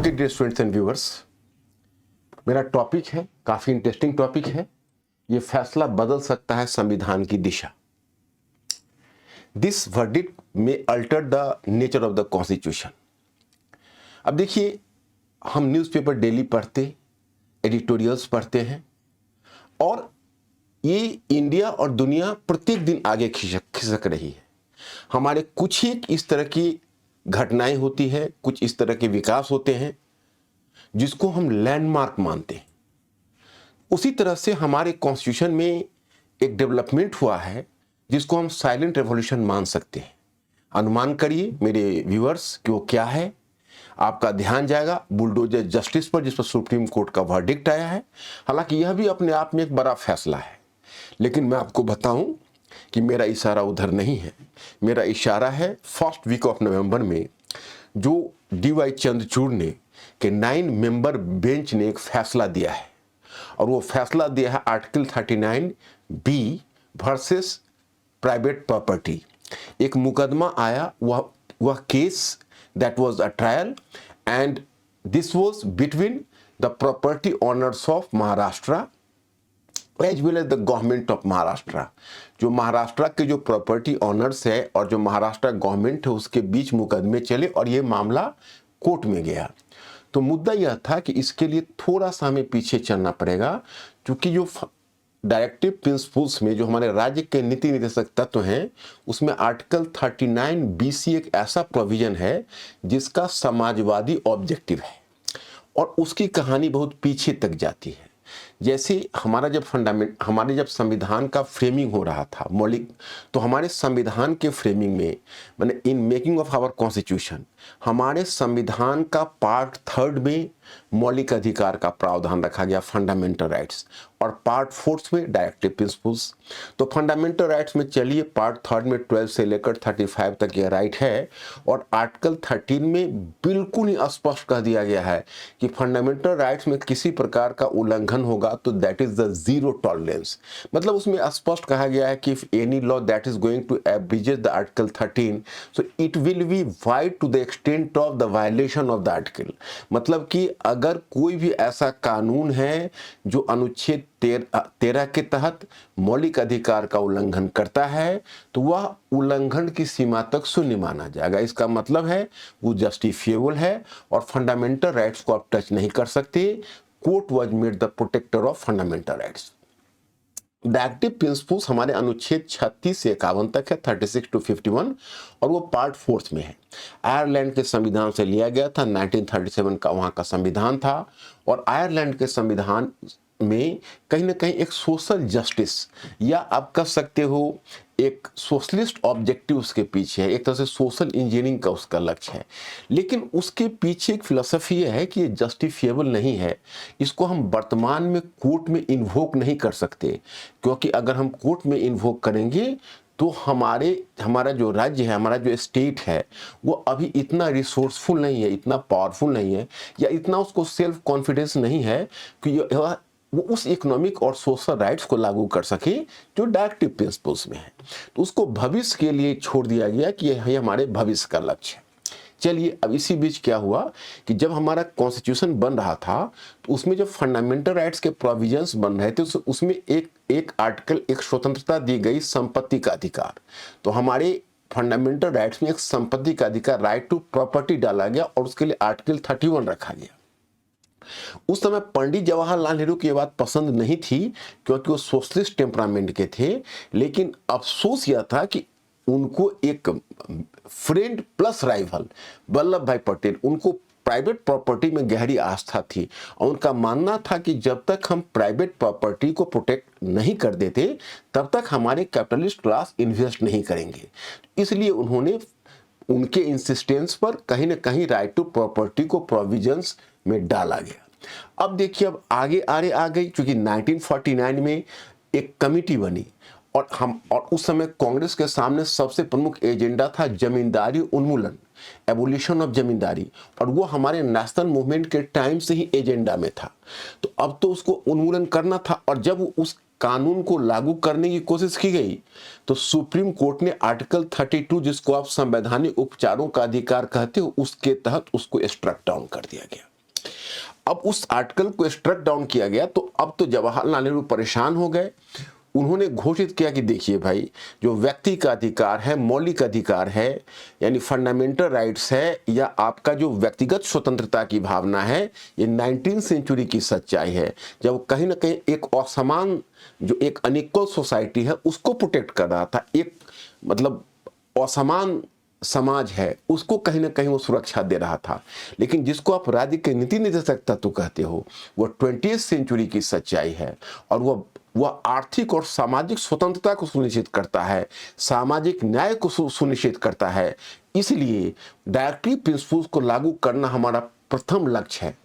नमस्ते dear students and viewers. मेरा topic है, काफ़ी इंटरेस्टिंग टॉपिक है। ये फैसला बदल सकता है संविधान की दिशा। दिस वर्डिक्ट में alter the nature of the constitution. अब देखिए, हम न्यूज़पेपर डेली पढ़ते, एडिटोरियल्स पढ़ते हैं और ये इंडिया और दुनिया प्रत्येक दिन आगे खिसक रही है। हमारे कुछ ही इस तरह की घटनाएं होती हैं, कुछ इस तरह के विकास होते हैं जिसको हम लैंडमार्क मानते हैं। उसी तरह से हमारे कॉन्स्टिट्यूशन में एक डेवलपमेंट हुआ है जिसको हम साइलेंट रेवोल्यूशन मान सकते हैं। अनुमान करिए मेरे व्यूअर्स कि वो क्या है। आपका ध्यान जाएगा बुलडोजर जस्टिस पर, जिस पर सुप्रीम कोर्ट का वर्डिक्ट आया है। हालांकि यह भी अपने आप में एक बड़ा फैसला है, लेकिन मैं आपको बताऊं कि मेरा इशारा उधर नहीं है। मेरा इशारा है फर्स्ट वीक ऑफ नवंबर में जो DY चंद्रचूड़ ने कि 9 मेंबर बेंच ने एक फैसला दिया है, और वो फैसला दिया है article 39B versus private property. एक मुकदमा आया, वह case that was a trial and this was between the property owners of Maharashtra as well as the government of Maharashtra. जो महाराष्ट्र के जो प्रॉपर्टी ऑनर्स है और जो महाराष्ट्र गवर्नमेंट है उसके बीच मुकदमे चले और ये मामला कोर्ट में गया। तो मुद्दा यह था कि इसके लिए थोड़ा सा हमें पीछे चलना पड़ेगा, क्योंकि जो डायरेक्टिव प्रिंसिपल्स में जो हमारे राज्य के नीति निर्देशक तत्व हैं उसमें आर्टिकल 39BC एक ऐसा प्रोविजन है जिसका समाजवादी ऑब्जेक्टिव है और उसकी कहानी बहुत पीछे तक जाती है। जैसे हमारे जब संविधान का फ्रेमिंग हो रहा था मौलिक, तो हमारे संविधान के फ्रेमिंग में मैंने in making of our constitution हमारे संविधान का पार्ट 3 में मौलिक अधिकार का प्रावधान रखा गया, फंडामेंटल राइट्स, और पार्ट 4 में डायरेक्टिव प्रिंसिपल्स। तो फंडामेंटल राइट्स में चलिए पार्ट 3 में 12 से लेकर 35 तक यह राइट है, और आर्टिकल 13 में बिल्कुल ही स्पष्ट कह दिया गया है कि फंडामेंटल राइट्स में किसी प्रकार का उल्लंघन होगा तो that is the zero tolerance. मतलब उसमें स्पष्ट कहा गया है कि if any law that is going to breaches the article 13 so it will be wide to the extent of the violation of the article. मतलब कि अगर कोई भी ऐसा कानून है जो अनुच्छेद 13 के तहत मौलिक अधिकार का उल्लंघन करता है तो वह उल्लंघन की सीमा तक शून्य माना जाएगा। इसका मतलब है वो जस्टिफिएबल है और फंडामेंटल राइट्स को आप टच नहीं कर सकते। Court was made the protector of fundamental rights. Directive principles हमारे अनुच्छेद 36 से 51 तक है, 36 to 51, और वो पार्ट 4 में है। आयरलैंड के संविधान से लिया गया था, 1937 का वहाँ का संविधान था, और आयरलैंड के संविधान में कहीं ना कहीं एक सोशल जस्टिस या आप कह सकते हो एक सोशलिस्ट ऑब्जेक्टिव उसके पीछे है, एक तरह से सोशल इंजीनियरिंग का उसका लक्ष्य है। लेकिन उसके पीछे एक फिलॉसफी ये है कि ये जस्टिफिएबल नहीं है, इसको हम वर्तमान में कोर्ट में इन्वोक नहीं कर सकते, क्योंकि अगर हम कोर्ट में इन्वोक करेंगे तो हमारा जो राज्य है, हमारा जो स्टेट है, वो अभी इतना रिसोर्सफुल नहीं है, इतना पावरफुल नहीं है, या इतना उसको सेल्फ कॉन्फिडेंस नहीं है कि वो उस इकोनॉमिक और सोशल राइट्स को लागू कर सके जो डायरेक्टिव प्रिंसिपल्स में है। तो उसको भविष्य के लिए छोड़ दिया गया कि यह हमारे भविष्य का लक्ष्य है। चलिए, अब इसी बीच क्या हुआ कि जब हमारा कॉन्स्टिट्यूशन बन रहा था तो उसमें जो फंडामेंटल राइट्स के प्रोविजंस बन रहे थे उसमें एक आर्टिकल, एक स्वतंत्रता दी गई संपत्ति का अधिकार। तो हमारे फंडामेंटल राइट्स में एक संपत्ति का अधिकार, राइट टू प्रॉपर्टी डाला गया, और उसके लिए आर्टिकल 31 रखा गया। उस समय पंडित जवाहरलाल नेहरू की ये बात पसंद नहीं थी, क्योंकि वो सोशलिस्ट टेम्परामेंट के थे। लेकिन अफसोस यह था कि उनको एक फ्रेंड प्लस राइवल वल्लभ भाई पटेल, उनको प्राइवेट प्रॉपर्टी में गहरी आस्था थी, और उनका मानना था कि जब तक हम प्राइवेट प्रॉपर्टी को प्रोटेक्ट नहीं कर देते तब तक हमारे कैपिटलिस्ट क्लास इन्वेस्ट नहीं करेंगे। इसलिए उन्होंने उनके इंसिस्टेंस पर कहीं ना कहीं राइट टू प्रॉपर्टी को प्रोविजंस में डाला गया। अब देखिए, अब आगे आ गई, क्योंकि 1949 में एक कमिटी बनी, और उस समय कांग्रेस के सामने सबसे प्रमुख एजेंडा था जमींदारी उन्मूलन, एबोलिशन ऑफ जमींदारी, और वो हमारे नेशनल मूवमेंट के टाइम से ही एजेंडा में था। तो अब तो उसको उन्मूलन करना था, और जब उस कानून को लागू करने की कोशिश की गई तो सुप्रीम कोर्ट ने आर्टिकल 32, जिसको आप संवैधानिक उपचारों का अधिकार कहते हो, उसके तहत उसको स्ट्रक डाउन कर दिया गया। अब उस आर्टिकल को स्ट्रक डाउन किया गया, तो अब तो जवाहरलाल नेहरू परेशान हो गए। उन्होंने घोषित किया कि देखिए भाई, जो व्यक्ति का अधिकार है, मौलिक अधिकार है, यानी फंडामेंटल राइट्स है, या आपका जो व्यक्तिगत स्वतंत्रता की भावना है, ये 19वीं सेंचुरी की सच्चाई है, जब कहीं ना कहीं एक असमान, जो एक अनइक्वल सोसाइटी है उसको प्रोटेक्ट कर रहा था, एक मतलब असमान समाज है उसको कहीं ना कहीं वो सुरक्षा दे रहा था। लेकिन जिसको आप राज्य के नीति निर्देशक तत्व कहते हो, वो 20वीं सेंचुरी की सच्चाई है, और वह आर्थिक और सामाजिक स्वतंत्रता को सुनिश्चित करता है, सामाजिक न्याय को सुनिश्चित करता है। इसलिए डायरेक्टिव प्रिंसिपल्स को लागू करना हमारा प्रथम लक्ष्य है।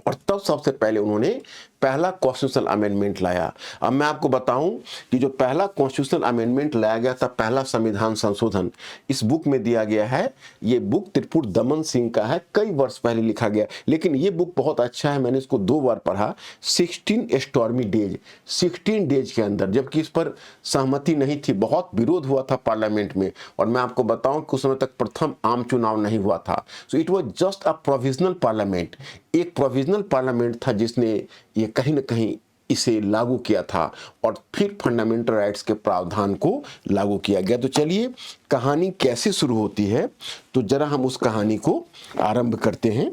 और तब सबसे पहले उन्होंने पहला कॉन्स्टिट्यूशनल अमेंडमेंट लाया। अब मैं आपको बताऊं कि जो पहला कॉन्स्टिट्यूशनल अमेंडमेंट लाया गया था, पहला संविधान संशोधन, इस बुक में दिया गया है। ये बुक त्रिपुर दमन सिंह का है, कई वर्ष पहले लिखा गया, लेकिन ये बुक बहुत अच्छा है, मैंने इसको 2 बार पढ़ा। 16 स्टॉर्मी डेज, 16 डेज के अंदर, जबकि इस पर सहमति नहीं थी, बहुत विरोध हुआ था पार्लियामेंट में, और मैं आपको बताऊं कि उस समय तक प्रथम आम चुनाव नहीं हुआ था। So it was just a provisional parliament, एक प्रोविजनल पार्लियामेंट था जिसने ये कहीं ना कहीं इसे लागू किया था, और फिर फंडामेंटल राइट्स के प्रावधान को लागू किया गया। तो चलिए, कहानी कैसे शुरू होती है, तो जरा हम उस कहानी को आरंभ करते हैं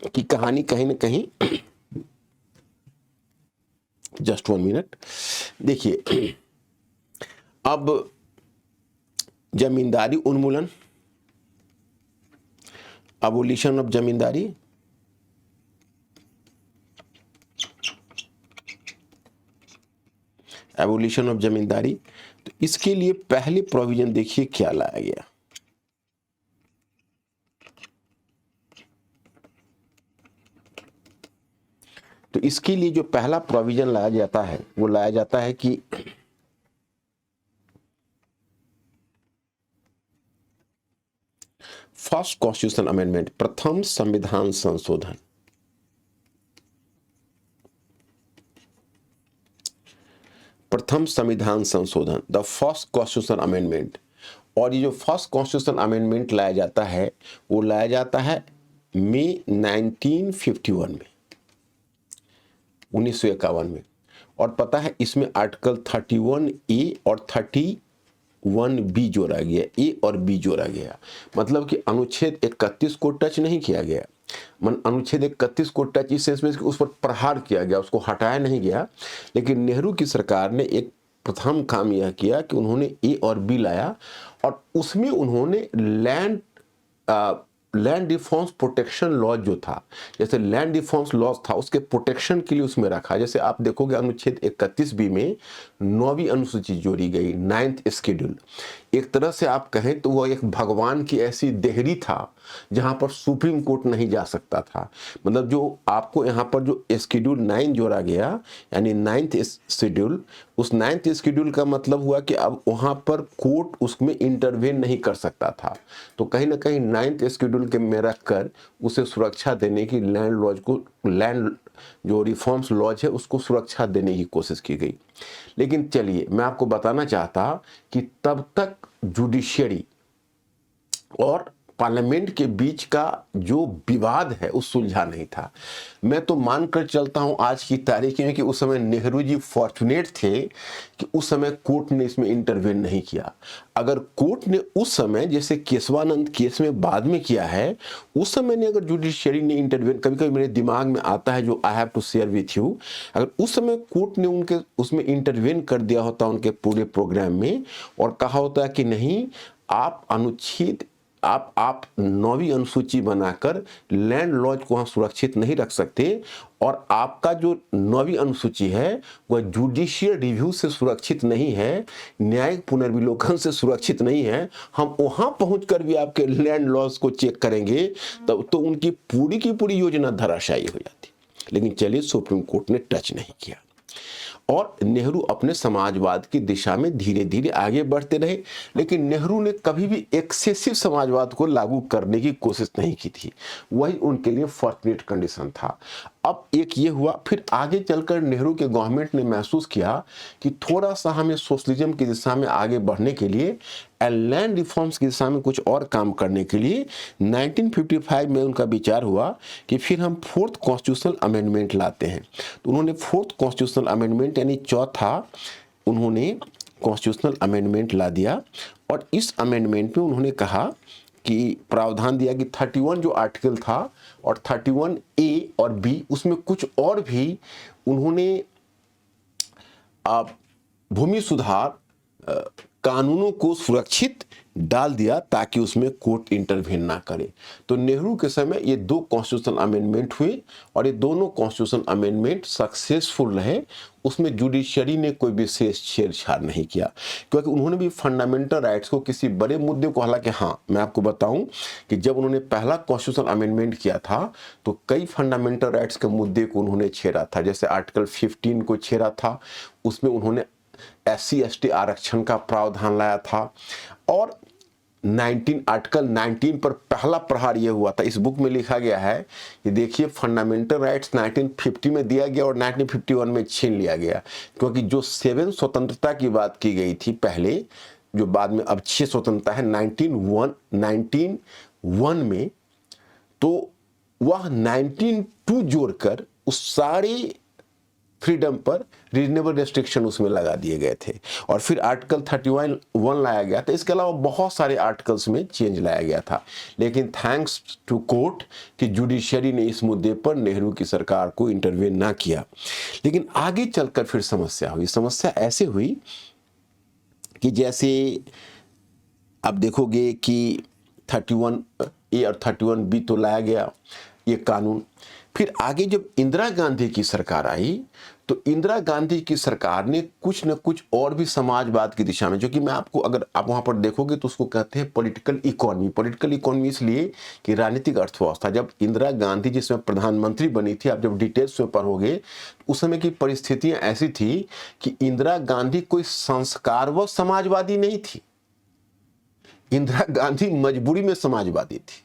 कि कहानी कहीं ना कहीं जस्ट 1 मिनट देखिए। अब जमींदारी उन्मूलन, abolition of zamindari, abolition of zamindari, तो इसके लिए पहले प्रोविजन देखिए क्या लाया गया। तो इसके लिए जो पहला प्रोविजन लाया जाता है, वो लाया जाता है कि फर्स्ट कॉन्स्टिट्यूशनल अमेंडमेंट, प्रथम संविधान संशोधन। प्रथम संविधान संशोधन, द फर्स्ट कॉन्स्टिट्यूशनल अमेंडमेंट। और ये जो फर्स्ट कॉन्स्टिट्यूशनल अमेंडमेंट लाया जाता है, वो लाया जाता है मई 1951 में, 1951 में। और पता है, इसमें आर्टिकल 31A और 31B जोड़ा गया, ए और बी जोड़ा गया। मतलब कि अनुच्छेद 31 को टच नहीं किया गया, अनुच्छेद 31 को टच इस सेंस में उस पर प्रहार किया गया, उसको हटाया नहीं गया। लेकिन नेहरू की सरकार ने एक प्रथम काम यह किया कि उन्होंने ए और बी लाया, और उसमें उन्होंने लैंड रिफॉर्म्स प्रोटेक्शन लॉ जो था, जैसे लैंड रिफॉर्म्स लॉ था, उसके प्रोटेक्शन के लिए उसमें रखा। जैसे आप देखोगे अनुच्छेद 31B में 9वीं अनुसूची जोड़ी गई, 9th शेड्यूल। एक तरह से आप कहें तो वह एक भगवान की ऐसी देहरी था जहां पर सुप्रीम कोर्ट नहीं जा सकता था। मतलब जो आपको यहाँ पर जो शेड्यूल 9 जोड़ा गया, यानी 9th शेड्यूल, उस 9th शेड्यूल का मतलब हुआ कि अब वहां पर कोर्ट उसमें इंटरवेन नहीं कर सकता था। तो कहीं ना कहीं 9th शेड्यूल के में रखकर उसे सुरक्षा देने की, लैंड लॉज को, लैंड जो रिफॉर्म्स लॉज है उसको सुरक्षा देने की कोशिश की गई। लेकिन चलिए, मैं आपको बताना चाहता कि तब तक जुडिशियरी और पार्लियामेंट के बीच का जो विवाद है उस सुलझा नहीं था। मैं तो मानकर चलता हूं आज की तारीख में कि उस समय नेहरू जी फॉर्चुनेट थे कि उस समय कोर्ट ने इसमें इंटरवेन नहीं किया। अगर कोर्ट ने उस समय, जैसे केशवानंद केस में बाद में किया है, उस समय ने अगर जुडिशियरी ने इंटरवेन, कभी कभी मेरे दिमाग में आता है जो I have to share with you, अगर उस समय कोर्ट ने उनके उसमें इंटरवेन कर दिया होता उनके पूरे प्रोग्राम में, और कहा होता है कि नहीं, आप अनुच्छेद, आप 9वीं अनुसूची बनाकर लैंड लॉज को वहां सुरक्षित नहीं रख सकते, और आपका जो 9वीं अनुसूची है वह जुडिशियल रिव्यू से सुरक्षित नहीं है, न्यायिक पुनर्विलोकन से सुरक्षित नहीं है, हम वहां पहुंचकर भी आपके लैंड लॉज को चेक करेंगे, तब तो उनकी पूरी की पूरी योजना धराशायी हो जाती। लेकिन चलिए, सुप्रीम कोर्ट ने टच नहीं किया, और नेहरू अपने समाजवाद की दिशा में धीरे धीरे आगे बढ़ते रहे। लेकिन नेहरू ने कभी भी एक्सेसिव समाजवाद को लागू करने की कोशिश नहीं की थी, वही उनके लिए फॉर्चुनेट कंडीशन था। अब एक ये हुआ, फिर आगे चलकर नेहरू के गवर्नमेंट ने महसूस किया कि थोड़ा सा हमें सोशलिज्म की दिशा में आगे बढ़ने के लिए, लैंड रिफॉर्म्स की दिशा में कुछ और काम करने के लिए 1955 में उनका विचार हुआ कि फिर हम फोर्थ कॉन्स्टिट्यूशनल अमेंडमेंट लाते हैं। तो उन्होंने फोर्थ कॉन्स्टिट्यूशनल अमेंडमेंट यानी चौथा उन्होंने कॉन्स्टिट्यूशनल अमेंडमेंट ला दिया। और इस अमेंडमेंट में उन्होंने कहा कि प्रावधान दिया कि 31 जो आर्टिकल था और 31A और B, उसमें कुछ और भी उन्होंने भूमि सुधार कानूनों को सुरक्षित डाल दिया ताकि उसमें कोर्ट इंटरवेन ना करे। तो नेहरू के समय ये दो कॉन्स्टिट्यूशनल अमेंडमेंट हुए और ये दोनों कॉन्स्टिट्यूशनल अमेंडमेंट सक्सेसफुल रहे। उसमें जुडिशरी ने कोई विशेष छेड़छाड़ नहीं किया, क्योंकि उन्होंने भी फंडामेंटल राइट्स को, किसी बड़े मुद्दे को, हालांकि हाँ मैं आपको बताऊं कि जब उन्होंने पहला कॉन्स्टिट्यूशनल अमेंडमेंट किया था तो कई फंडामेंटल राइट्स के मुद्दे को उन्होंने छेड़ा था। जैसे आर्टिकल 15 को छेड़ा था, उसमें उन्होंने SC ST आरक्षण का प्रावधान लाया था। और आर्टिकल 19 पर पहला प्रहार यह हुआ था। इस बुक में लिखा गया है कि देखिए फंडामेंटल राइट्स 1950 में दिया गया और 1951 में छीन लिया गया, क्योंकि जो 7 स्वतंत्रता की बात की गई थी पहले, जो बाद में अब 6 स्वतंत्रता है 1901 में, तो वह 1902 जोड़कर उस सारे फ्रीडम पर रीजनेबल रेस्ट्रिक्शन उसमें लगा दिए गए थे। और फिर आर्टिकल 31 लाया गया था। इसके अलावा बहुत सारे आर्टिकल्स में चेंज लाया गया था, लेकिन थैंक्स टू कोर्ट कि जुडिशरी ने इस मुद्दे पर नेहरू की सरकार को इंटरवेन ना किया। लेकिन आगे चलकर फिर समस्या हुई। समस्या ऐसे हुई कि जैसे आप देखोगे कि 31A और 31B तो लाया गया ये कानून। फिर आगे जब इंदिरा गांधी की सरकार आई तो इंदिरा गांधी की सरकार ने कुछ न कुछ और भी समाजवाद की दिशा में, जो कि मैं आपको, अगर आप वहां पर देखोगे तो उसको कहते हैं पॉलिटिकल इकोनॉमी। पॉलिटिकल इकोनॉमी इसलिए कि राजनीतिक अर्थव्यवस्था। जब इंदिरा गांधी जिसमें प्रधानमंत्री बनी थी, आप जब डिटेल्स में पढ़ोगे, उस समय की परिस्थितियां ऐसी थी कि इंदिरा गांधी कोई संस्कार व समाजवादी नहीं थी। इंदिरा गांधी मजबूरी में समाजवादी थी,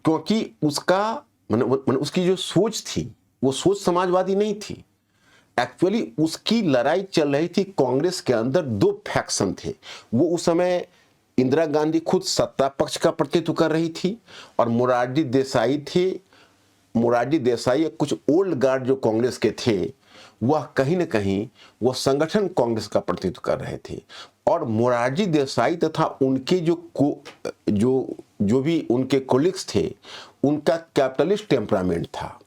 क्योंकि उसका उसकी जो सोच थी वो सोच समाजवादी नहीं थी। एक्चुअली उसकी लड़ाई चल रही थी कांग्रेस के अंदर। दो फैक्शन थे। वो उस समय इंदिरा गांधी खुद सत्ता पक्ष का प्रतिनिधित्व कर रही थी और मोरारजी देसाई थे। मोरारजी देसाई कुछ ओल्ड गार्ड जो कांग्रेस के थे, वह कहीं न कहीं वह संगठन कांग्रेस का प्रतिनिधित्व कर रहे थे। और मोरारजी देसाई तथा उनके जो भी उनके कोलिग्स थे, उनका कैपिटलिस्ट टेम्परामेंट था।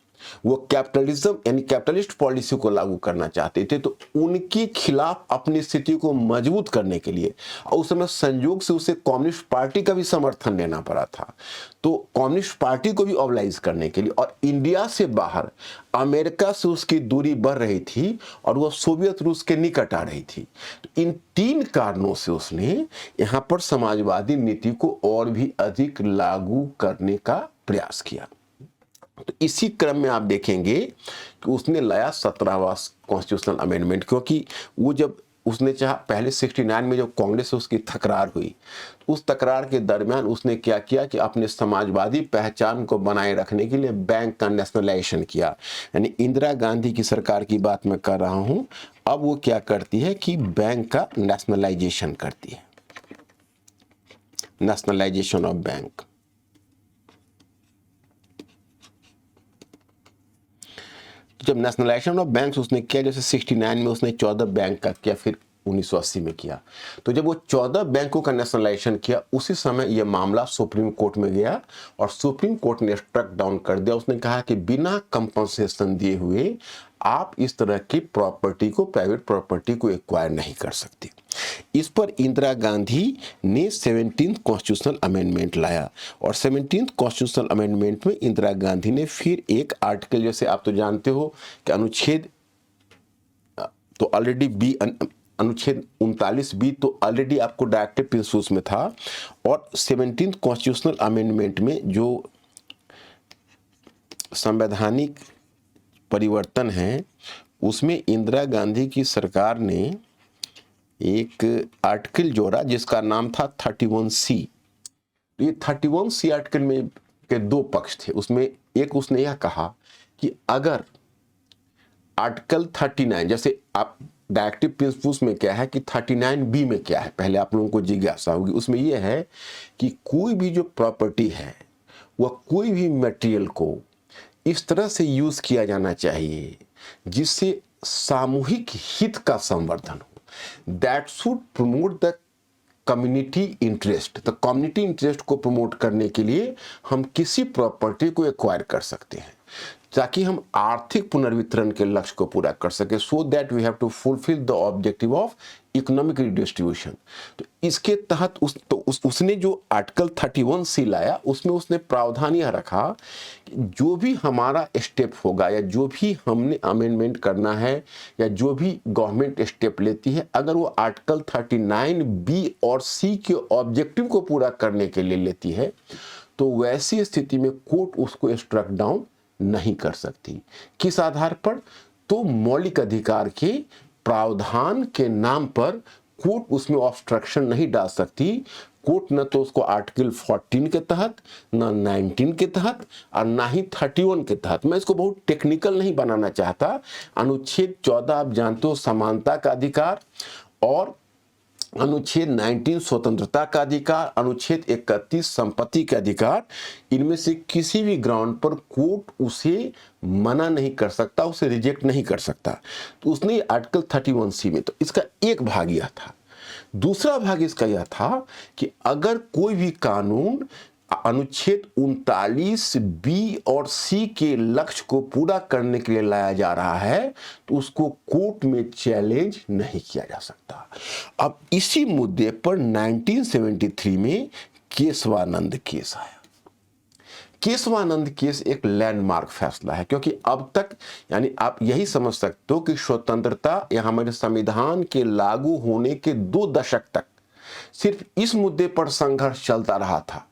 वो कैपिटलिज्म यानी कैपिटलिस्ट पॉलिसी को लागू करना चाहते थे। तो उनके खिलाफ अपनी स्थिति को मजबूत करने के लिए, और उस समय संयोग से उसे कम्युनिस्ट पार्टी का भी समर्थन लेना पड़ा था। तो कम्युनिस्ट पार्टी को भी ऑबलाइज करने के लिए, और इंडिया से बाहर अमेरिका से उसकी दूरी बढ़ रही थी और वह सोवियत रूस के निकट आ रही थी। तो इन 3 कारणों से उसने यहाँ पर समाजवादी नीति को और भी अधिक लागू करने का प्रयास किया। तो इसी क्रम में आप देखेंगे कि उसने लाया 17वां कॉन्स्टिट्यूशनल अमेंडमेंट, क्योंकि वो जब उसने चाहा, पहले 69 में जब कांग्रेस से उसकी तकरार हुई, उस तकरार के दरमियान उसने क्या किया कि अपने समाजवादी पहचान को बनाए रखने के लिए बैंक का नेशनलाइजेशन किया। यानी इंदिरा गांधी की सरकार की बात मैं कर रहा हूं। अब वो क्या करती है कि बैंक का नेशनलाइजेशन करती है, नेशनलाइजेशन ऑफ बैंक। जब नेशनलाइजेशन ऑफ बैंक्स उसने किया, जैसे 69 में उसने 14 बैंक का किया, फिर 1980 में किया। तो जब वो 14 बैंकों का नेशनलाइजेशन किया, उसी समय यह मामला सुप्रीम कोर्ट में गया और सुप्रीम कोर्ट ने स्ट्रक डाउन कर दिया। उसने कहा कि बिना कंपनसेशन दिए हुए आप इस तरह की प्रॉपर्टी को, प्राइवेट प्रॉपर्टी को एक्वायर नहीं कर सकते। इस पर इंदिरा गांधी ने 17th कॉन्स्टिट्यूशनल अमेंडमेंट लाया, और 17th कॉन्स्टिट्यूशनल अमेंडमेंट में इंदिरा गांधी ने फिर एक आर्टिकल, जैसे आप तो जानते हो कि अनुच्छेद तो ऑलरेडी अनुच्छेद 39B तो ऑलरेडी आपको डायरेक्टिव प्रिंसिपल्स में था, और 17th कॉन्स्टिट्यूशनल अमेंडमेंट में जो संवैधानिक परिवर्तन है, उसमें इंदिरा गांधी की सरकार ने एक आर्टिकल जोड़ा जिसका नाम था 31C। ये 31C आर्टिकल में के दो पक्ष थे। उसमें एक उसने यह कहा कि अगर आर्टिकल 39, जैसे आप डायरेक्टिव प्रिंसिपल्स में क्या है कि 39B में क्या है, पहले आप लोगों को जिज्ञासा होगी। उसमें यह है कि कोई भी जो प्रॉपर्टी है वह कोई भी मटेरियल को इस तरह से यूज किया जाना चाहिए जिससे सामूहिक हित का संवर्धन हो। That should promote the community interest. तो कम्युनिटी इंटरेस्ट को प्रमोट करने के लिए हम किसी प्रॉपर्टी को एक्वायर कर सकते हैं ताकि हम आर्थिक पुनर्वितरण के लक्ष्य को पूरा कर सके, so that we have to fulfil the objective of economic redistribution. तो इसके तहत उसने जो आर्टिकल 31C लाया, उसमें उसने प्रावधान यह रखा कि जो भी हमारा स्टेप होगा या जो भी हमने अमेंडमेंट करना है या जो भी गवर्नमेंट स्टेप लेती है, अगर वो आर्टिकल 39B और C के ऑब्जेक्टिव को पूरा करने के लिए लेती है तो वैसी स्थिति में कोर्ट उसको स्ट्रक डाउन नहीं कर सकती। किस आधार पर? तो मौलिक अधिकार के प्रावधान के नाम पर कोर्ट उसमें ऑब्स्ट्रक्शन नहीं डाल सकती। कोर्ट न तो उसको आर्टिकल 14 के तहत, न 19 के तहत और ना ही 31 के तहत, मैं इसको बहुत टेक्निकल नहीं बनाना चाहता। अनुच्छेद 14 आप जानते हो समानता का अधिकार, और अनुच्छेद 19 स्वतंत्रता का अधिकार, अनुच्छेद 31 संपत्ति का अधिकार, इनमें से किसी भी ग्राउंड पर कोर्ट उसे मना नहीं कर सकता, उसे रिजेक्ट नहीं कर सकता। तो उसने आर्टिकल 31C में, तो इसका एक भाग यह था। दूसरा भाग इसका यह था कि अगर कोई भी कानून अनुच्छेद 39B और C के लक्ष्य को पूरा करने के लिए लाया जा रहा है तो उसको कोर्ट में चैलेंज नहीं किया जा सकता। अब इसी मुद्दे पर 1973 में केशवानंद केस आया। केशवानंद केस एक लैंडमार्क फैसला है, क्योंकि अब तक यानी आप यही समझ सकते हो कि स्वतंत्रता या हमारे संविधान के लागू होने के 2 दशक तक सिर्फ इस मुद्दे पर संघर्ष चलता रहा था,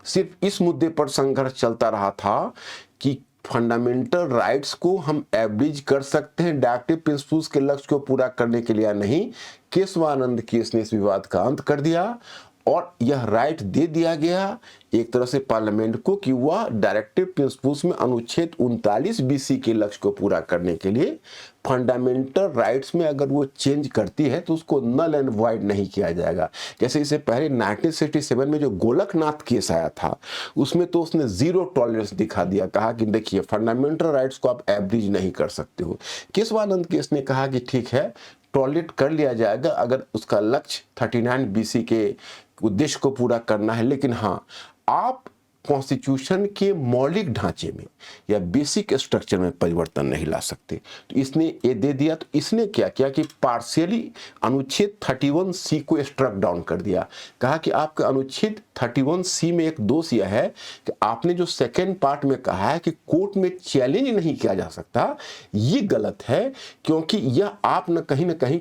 सिर्फ इस मुद्दे पर संघर्ष चलता रहा था कि फंडामेंटल राइट्स को हम एब्रिज कर सकते हैं डायरेक्टिव प्रिंसिपल्स के लक्ष्य को पूरा करने के लिए या नहीं। केशवानंद केस ने इस विवाद का अंत कर दिया और यह राइट दे दिया गया एक तरह से पार्लियामेंट को कि वह डायरेक्टिव प्रिंसिपल्स में अनुच्छेद 39B के लक्ष्य को पूरा करने के लिए फंडामेंटल राइट्स में अगर वो चेंज करती है तो उसको नल एंड वॉइड नहीं किया जाएगा। जैसे इससे पहले 1967 में जो गोलकनाथ केस आया था उसमें तो उसने जीरो टॉलरेंस दिखा दिया, कहा कि देखिए फंडामेंटल राइट्स को आप एब्रिज नहीं कर सकते हो। केशवानंद केस ने कहा कि ठीक है, टॉलरेट कर लिया जाएगा अगर उसका लक्ष्य 39B के उद्देश्य को पूरा करना है, लेकिन हाँ, आप कॉन्स्टिट्यूशन के मौलिक ढांचे में या बेसिक स्ट्रक्चर में परिवर्तन नहीं ला सकते। तो इसने ये दे दिया। तो इसने क्या किया कि पार्शियली अनुच्छेद 31C को स्ट्रक डाउन कर दिया। कहा कि आपका अनुच्छेद 31C में एक दोष यह है कि आपने जो सेकेंड पार्ट में कहा है कि कोर्ट में चैलेंज नहीं किया जा सकता, ये गलत है, क्योंकि यह आप न कहीं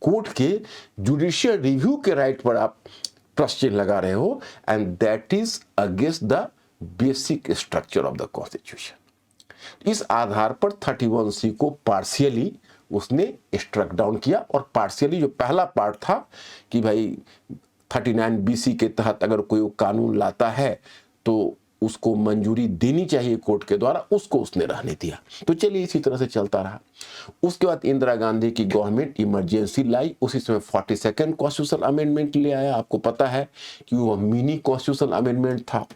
कोर्ट के जुडिशियल रिव्यू के राइट पर आप प्रश्न लगा रहे हो, and that is against the basic structure of the constitution. इस आधार पर 31C को पार्शियली उसने स्ट्रक डाउन किया, और पार्शियली जो पहला पार्ट था कि भाई 39BC के तहत अगर कोई कानून लाता है तो उसको मंजूरी देनी चाहिए कोर्ट के द्वारा, उसको उसने रहने दिया। तो चलिए इसी तरह से चलता रहा। उसके बाद इंदिरा गांधी की गवर्नमेंट इमरजेंसी लाई, उसी समय 42nd कॉन्स्टिट्यूशनल अमेंडमेंट ले आया। आपको पता है कि वो मिनी कॉन्स्टिट्यूशनल अमेंडमेंट था।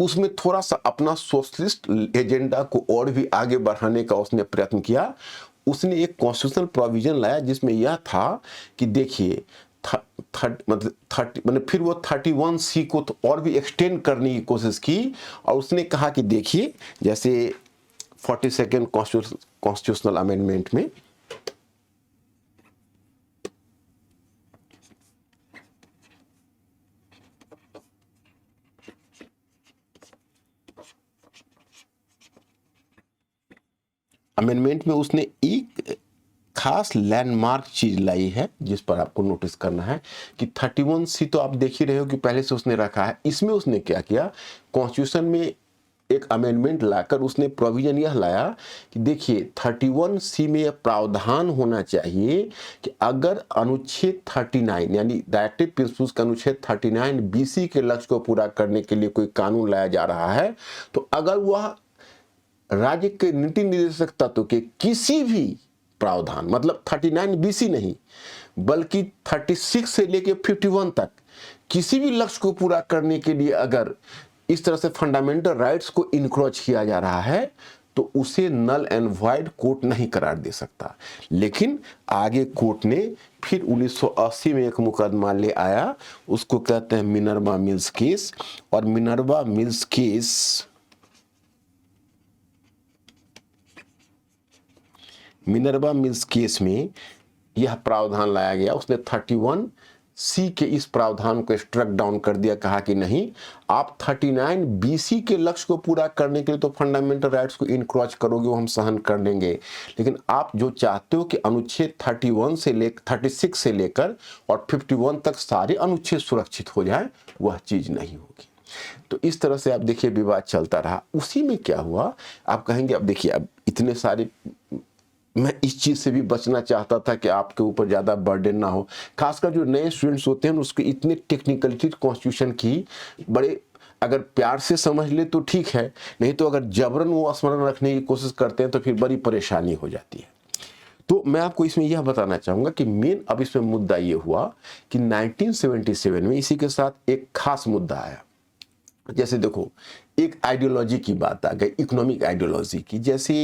उसमें थोड़ा सा अपना सोशलिस्ट एजेंडा को और भी आगे बढ़ाने का उसने प्रयत्न किया। उसने एक कॉन्स्टिट्यूशनल प्रोविजन लाया जिसमें यह था कि देखिए मतलब फिर वो 31C को तो और भी एक्सटेंड करने की कोशिश की, और उसने कहा कि देखिए जैसे 42nd कॉन्स्टिट्यूशनल अमेंडमेंट में उसने एक खास लैंडमार्क चीज लाई है जिस पर आपको नोटिस करना है कि 31C तो आप देख ही रहे हो कि पहले से उसने रखा है। इसमें उसने क्या किया, कॉन्स्टिट्यूशन में एक अमेंडमेंट लाकर उसने प्रोविजन यह लाया कि देखिए 31C में यह प्रावधान होना चाहिए कि अगर अनुच्छेद 39 यानी डायरेक्टिव प्रिंसिपल्स का अनुच्छेद 39BC के लक्ष्य को पूरा करने के लिए कोई कानून लाया जा रहा है, तो अगर वह राज्य के नीति निर्देशक तत्व के किसी भी प्रावधान, मतलब 39BC नहीं बल्कि 36 से लेकर 51 तक किसी भी लक्ष्य को पूरा करने के लिए अगर इस तरह से फंडामेंटल राइट्स को इनक्रोच किया जा रहा है तो उसे नल एंड वॉइड कोर्ट नहीं करार दे सकता। लेकिन आगे कोर्ट ने फिर 1980 में एक मुकदमा ले आया, उसको कहते हैं मिनर्वा मिल्स केस। और मिनर्वा मिल्स केस में यह प्रावधान लाया गया। उसने 31C के इस प्रावधान को स्ट्रक डाउन कर दिया, कहा कि नहीं, आप 39BC के लक्ष्य को पूरा करने के लिए तो फंडामेंटल राइट्स को इनक्रोच करोगे, वो हम सहन कर लेंगे, लेकिन आप जो चाहते हो कि अनुच्छेद 36 से लेकर और 51 तक सारे अनुच्छेद सुरक्षित हो जाए, वह चीज नहीं होगी। तो इस तरह से आप देखिए विवाद चलता रहा। उसी में क्या हुआ, आप कहेंगे अब देखिए, अब इतने सारे, मैं इस चीज़ से भी बचना चाहता था कि आपके ऊपर ज़्यादा बर्डन ना हो, खासकर जो नए स्टूडेंट्स होते हैं उसके इतने टेक्निकलिटी कॉन्स्टिट्यूशन की बड़े अगर प्यार से समझ ले तो ठीक है, नहीं तो अगर जबरन वो स्मरण रखने की कोशिश करते हैं तो फिर बड़ी परेशानी हो जाती है। तो मैं आपको इसमें यह बताना चाहूँगा कि मेन अब इसमें मुद्दा ये हुआ कि 1977 में इसी के साथ एक खास मुद्दा आया। जैसे देखो, एक आइडियोलॉजी की बात आ गई, इकोनॉमिक आइडियोलॉजी की। जैसे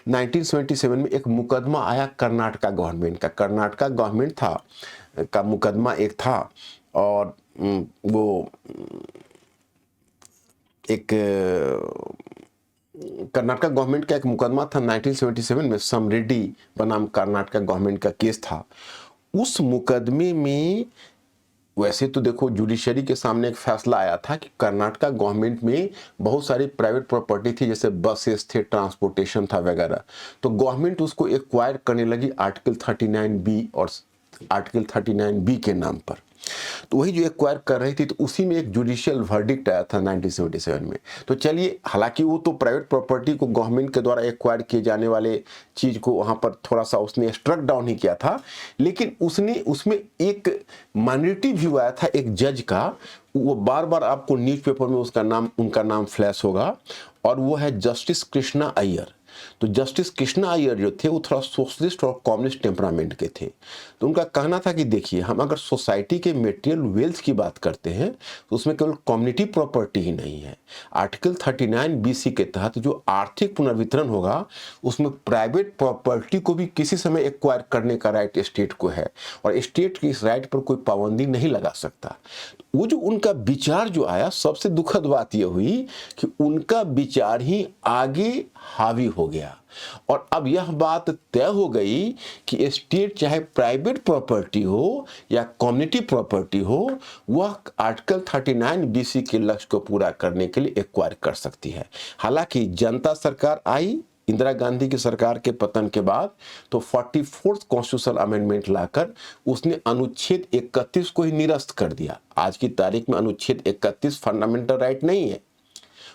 1977 में एक मुकदमा आया कर्नाटका गवर्नमेंट का, कर्नाटका गवर्नमेंट का मुकदमा एक था, और वो एक कर्नाटका गवर्नमेंट का एक मुकदमा था 1977 में, सम रेड्डी बनाम कर्नाटका गवर्नमेंट का केस था। उस मुकदमे में वैसे तो देखो जुडिशरी के सामने एक फैसला आया था कि कर्नाटका गवर्नमेंट में बहुत सारी प्राइवेट प्रॉपर्टी थी, जैसे बसेस थे, ट्रांसपोर्टेशन था वगैरह, तो गवर्नमेंट उसको एक्वायर करने लगी आर्टिकल 39B और आर्टिकल 39B के नाम पर। तो वही जो एक्वायर कर रही थी, तो उसी में एक जुडिशियल वर्डिक्ट आया था 1977 में। तो चलिए, हालांकि वो तो प्राइवेट प्रॉपर्टी को गवर्नमेंट के द्वारा एक्वायर किए जाने वाले चीज को वहां पर थोड़ा सा उसने स्ट्रक डाउन ही किया था, लेकिन उसने उसमें एक माइनॉरिटी व्यू आया था एक जज का, वो बार बार आपको न्यूज़पेपर में उनका नाम फ्लैश होगा, और वो है जस्टिस कृष्णा अय्यर। तो जस्टिस कृष्णा अय्यर जो थे वो थोड़ा सोशलिस्ट और कम्युनिस्ट टेम्परामेंट के थे। तो उनका कहना था कि देखिए, हम अगर सोसाइटी के मटेरियल वेल्थ की बात करते हैं तो उसमें केवल कम्युनिटी प्रॉपर्टी ही नहीं है। आर्टिकल 39BC के तहत जो आर्थिक पुनर्वितरण होगा उसमें प्राइवेट प्रॉपर्टी को भी किसी समय एक्वायर करने का राइट स्टेट को है, और स्टेट की इस राइट पर कोई पाबंदी नहीं लगा सकता। वो जो उनका विचार जो आया, सबसे दुखद बात यह हुई कि उनका विचार ही आगे हावी हो गया, और अब यह बात तय हो गई कि स्टेट चाहे प्राइवेट प्रॉपर्टी हो या कम्युनिटी प्रॉपर्टी हो, वह आर्टिकल 39BC के लक्ष्य को पूरा करने के लिए एक्वायर कर सकती है। हालांकि जनता सरकार आई इंदिरा गांधी की सरकार के पतन के बाद, तो 44th कॉन्स्टिट्यूशनल अमेंडमेंट लाकर उसने अनुच्छेद 31 को ही निरस्त कर दिया। आज की तारीख में अनुच्छेद 31 फंडामेंटल राइट नहीं है,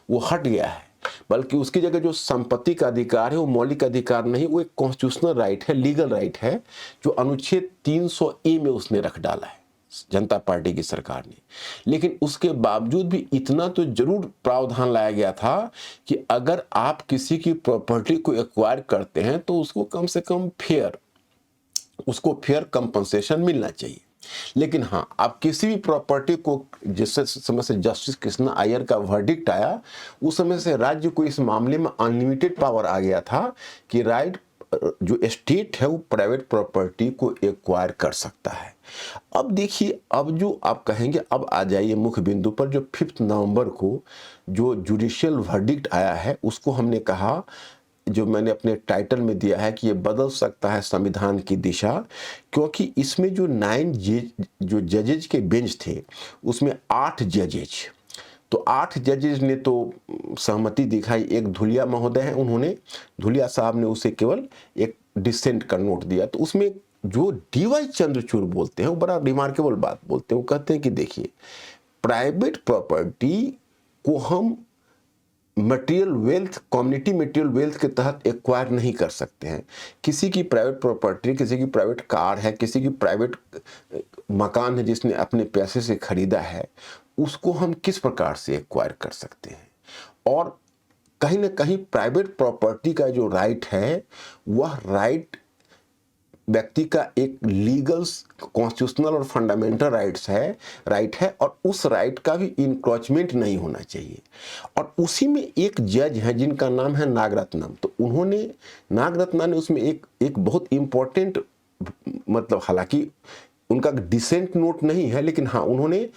वो हट गया है, बल्कि उसकी जगह जो संपत्ति का अधिकार है वो मौलिक अधिकार नहीं, वो एक कॉन्स्टिट्यूशनल राइट है, लीगल राइट है, जो अनुच्छेद 300A में उसने रख डाला है जनता पार्टी की सरकार ने। लेकिन उसके बावजूद भी इतना तो जरूर प्रावधान लाया गया था कि अगर आप किसी की प्रॉपर्टी को एक्वायर करते हैं तो उसको कम से कम उसको फेयर कंपनसेशन मिलना चाहिए। लेकिन हाँ, आप किसी भी प्रॉपर्टी को, जिस समय से जस्टिस कृष्णा अय्यर का वर्डिक्ट आया, उस समय से राज्य को इस मामले में अनलिमिटेड पावर आ गया था कि राइट जो स्टेट है वो प्राइवेट प्रॉपर्टी को एक्वायर कर सकता है। अब देखिए, अब जो आप कहेंगे, अब आ जाइए मुख्य बिंदु पर। जो 5 नवंबर को जो जुडिशियल वर्डिक्ट आया है, उसको हमने कहा, जो मैंने अपने टाइटल में दिया है कि ये बदल सकता है संविधान की दिशा, क्योंकि इसमें जो 9 जो जजेज के बेंच थे उसमें 8 जजेज, तो 8 जजेज ने तो सहमति दिखाई। एक धुलिया महोदय हैं, उन्होंने, धुलिया साहब ने उसे केवल एक डिसेंट का नोट दिया। तो उसमें जो DY चंद्रचूड़ बोलते हैं वो बड़ा रिमार्केबल बात बोलते हैं। वो कहते हैं कि देखिए, प्राइवेट प्रॉपर्टी को हम material wealth, community material wealth के तहत एक्वायर नहीं कर सकते हैं। किसी की प्राइवेट प्रॉपर्टी, किसी की प्राइवेट कार है, किसी की प्राइवेट मकान है जिसने अपने पैसे से खरीदा है, उसको हम किस प्रकार से एक्वायर कर सकते हैं। और कहीं ना कहीं प्राइवेट प्रॉपर्टी का जो राइट है, वह राइट व्यक्ति का एक लीगल, कॉन्स्टिट्यूशनल और फंडामेंटल राइट है, और उस राइट का भी इंक्रोचमेंट नहीं होना चाहिए। और उसी में एक जज है जिनका नाम है नागरत्नम। तो नागरत्ना ने उसमें एक बहुत इंपॉर्टेंट, मतलब हालांकि उनका डिसेंट नोट नहीं है, लेकिन हाँ, उन्होंने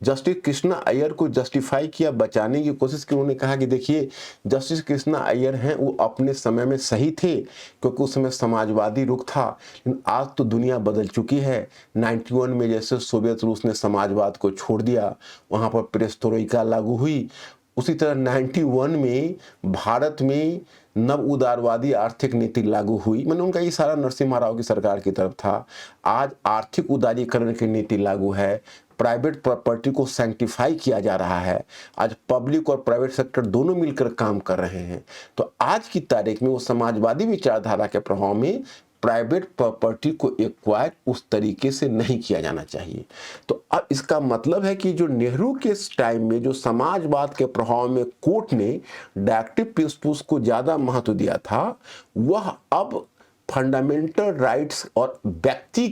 जस्टिस कृष्णा अय्यर को जस्टिफाई किया, बचाने की कोशिश की। उन्होंने कहा कि देखिए, जस्टिस कृष्णा अय्यर हैं, वो अपने समय में सही थे क्योंकि उस समय समाजवादी रुख था, लेकिन आज तो दुनिया बदल चुकी है। 91 में जैसे सोवियत रूस ने समाजवाद को छोड़ दिया, वहाँ पर पेरेस्ट्रोइका लागू हुई, उसी तरह 91 में भारत में नव उदारवादी आर्थिक नीति लागू हुई। मैंने उनका इशारा नरसिम्हा राव की सरकार की तरफ था। आज आर्थिक उदारीकरण की नीति लागू है, प्राइवेट प्रॉपर्टी को सैंक्टिफाई किया जा रहा है। आज पब्लिक और प्राइवेट सेक्टर दोनों मिलकर काम कर रहे हैं। तो आज की तारीख में वो समाजवादी विचारधारा के प्रभाव में प्राइवेट प्रॉपर्टी को एक्वायर उस तरीके से नहीं किया जाना चाहिए। तो अब इसका मतलब है कि जो नेहरू के टाइम में जो समाजवाद के प्रभाव में कोर्ट ने डायरेक्टिव प्रिंसिपल्स को ज्यादा महत्व दिया था, वह अब फंडामेंटल राइट्स और व्यक्ति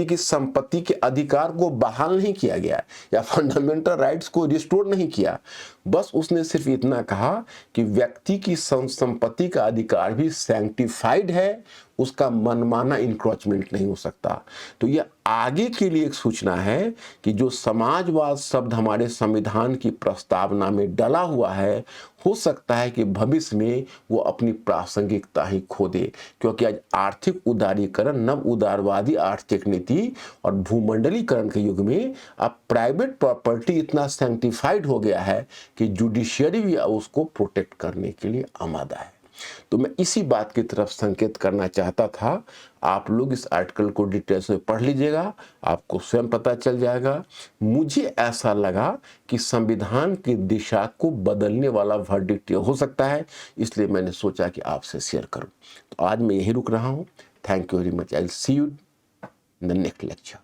की संपत्ति के अधिकार को बहाल नहीं किया गया या फंडामेंटल राइट्स को रिस्टोर नहीं किया। बस उसने सिर्फ इतना कहा कि व्यक्ति की संपत्ति का अधिकार भी सैंक्टिफाइड है, उसका मनमाना इंक्रोचमेंट नहीं हो सकता। तो यह आगे के लिए एक सूचना है कि जो समाजवाद शब्द हमारे संविधान की प्रस्तावना में डला हुआ है, हो सकता है कि भविष्य में वो अपनी प्रासंगिकता ही खो दे, क्योंकि आज आर्थिक उदारीकरण, नव उदारवादी आर्थिक नीति और भूमंडलीकरण के युग में अब प्राइवेट प्रॉपर्टी इतना सैंक्टिफाइड हो गया है कि जुडिशियरी भी उसको प्रोटेक्ट करने के लिए आमादा है। तो मैं इसी बात की तरफ संकेत करना चाहता था। आप लोग इस आर्टिकल को डिटेल्स में पढ़ लीजिएगा, आपको स्वयं पता चल जाएगा। मुझे ऐसा लगा कि संविधान की दिशा को बदलने वाला वर्डिक्ट हो सकता है, इसलिए मैंने सोचा कि आपसे शेयर करूं। तो आज मैं यही रुक रहा हूं। Thank you very much. I will see you in the next lecture.